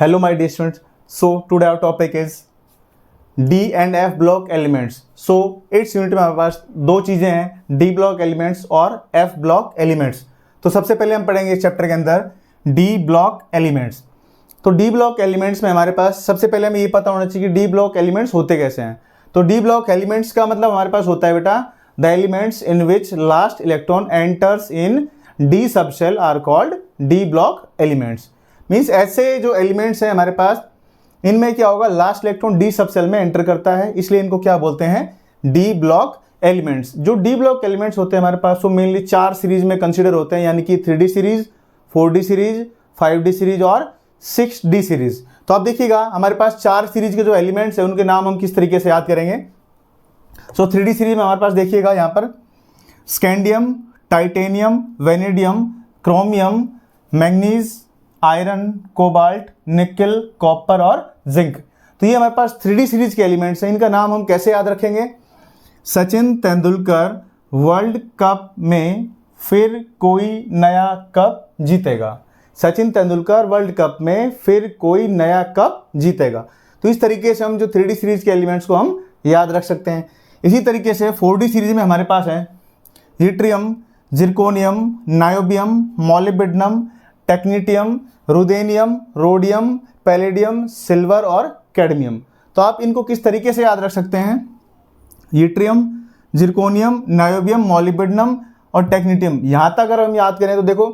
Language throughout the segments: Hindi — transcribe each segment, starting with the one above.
Hello my dear students. So today our topic is D and F block elements. So 8th unit में हमारे पास दो चीज़ें हैं, D block elements और F block elements. तो सबसे पहले हम पढ़ेंगे इस चैप्टर के अंदर D block elements. तो D block elements में हमारे पास सबसे पहले हमें ये पता होना चाहिए कि D block elements होते कैसे हैं. तो D block elements का मतलब हमारे पास होता है बेटा the elements in which last electron enters in D subshell are called D block elements. Means ऐसे जो एलिमेंट्स हैं हमारे पास, इनमें क्या होगा, लास्ट इलेक्ट्रॉन डी सब सेल में एंटर करता है, इसलिए इनको क्या बोलते हैं, डी ब्लॉक एलिमेंट्स. जो डी ब्लॉक एलिमेंट्स होते हैं हमारे पास वो मेनली 4 सीरीज में कंसीडर होते हैं, यानी कि 3D series, 4D series, 5D series और 6D सीरीज. तो आप देखिएगा हमारे पास 4 सीरीज के जो एलिमेंट्स हैं उनके नाम हम किस तरीके से याद करेंगे. सो 3D सीरीज में हमारे पास देखिएगा यहाँ पर scandium, titanium, vanadium, chromium, manganese, iron, cobalt, निकल, कॉपर और जिंक. तो ये हमारे पास 3D सीरीज के एलिमेंट्स हैं. इनका नाम हम कैसे याद रखेंगे. सचिन तेंदुलकर वर्ल्ड कप में फिर कोई नया कप जीतेगा. सचिन तेंदुलकर वर्ल्ड कप में फिर कोई नया कप जीतेगा. तो इस तरीके से हम जो 3D सीरीज के एलिमेंट्स को हम याद रख सकते हैं. इसी तरीके से 4D सीरीज में हमारे पास है yttrium, zirconium, niobium, molybdenum, technetium, ruthenium, rhodium, palladium, silver और कैडमियम. तो आप इनको किस तरीके से याद रख सकते हैं. यूट्रियम, जिरकोनियम, नायोबियम, मॉलिब्डेनम और टेक्नीटियम. यहाँ तक अगर हम याद करें तो देखो,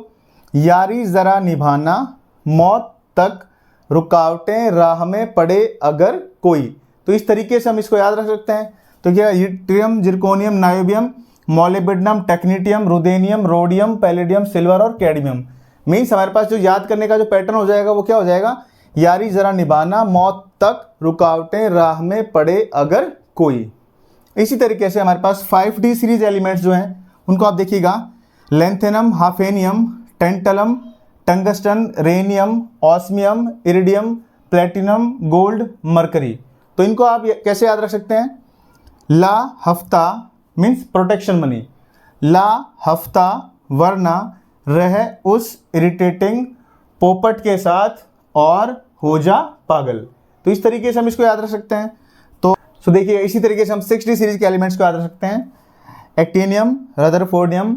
यारी ज़रा निभाना, मौत तक रुकावटें राह में पड़े अगर कोई. तो इस तरीके से हम इसको याद रख सकते हैं. तो क्या yttrium, zirconium, niobium, molybdenum, technetium, ruthenium, rhodium, palladium, silver और कैडमियम. मीन्स हमारे पास जो याद करने का जो पैटर्न हो जाएगा वो क्या हो जाएगा, यारी ज़रा निभाना, मौत तक रुकावटें राह में पड़े अगर कोई. इसी तरीके से हमारे पास 5D सीरीज एलिमेंट्स जो हैं उनको आप देखिएगा, lanthanum, hafnium, tantalum, tungsten, rhenium, osmium, iridium, platinum, gold, mercury. तो इनको आप कैसे याद रख सकते हैं. ला हफ्ता मीन्स प्रोटेक्शन मनी, ला हफ्ता वरना रह उस इरिटेटिंग पोपट के साथ और हो जा पागल. तो इस तरीके से हम इसको याद रख सकते हैं. तो देखिए इसी तरीके से हम 6D सीरीज के एलिमेंट्स को याद रख सकते हैं. Actinium, rutherfordium,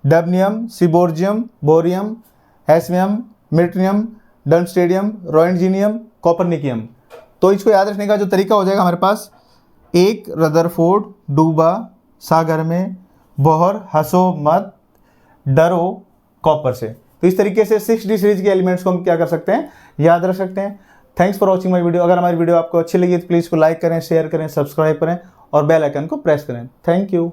dubnium, seaborgium, bohrium, hassium, मिल्टनियम, डनस्टेडियम, रोएंजीनियम, कॉपरनिकियम. तो इसको याद रखने का जो तरीका हो जाएगा हमारे पास, एक रदरफोर्ड डूबा सागर में, बौहर हंसो मत डरो कॉपर से. तो इस तरीके से 6D सीरीज के एलिमेंट्स को हम क्या कर सकते हैं, याद रख सकते हैं. Thanks for watching my video. अगर हमारी वीडियो आपको अच्छी लगी तो प्लीज़ को लाइक करें, शेयर करें, सब्सक्राइब करें और बेल आइकन को प्रेस करें. Thank you.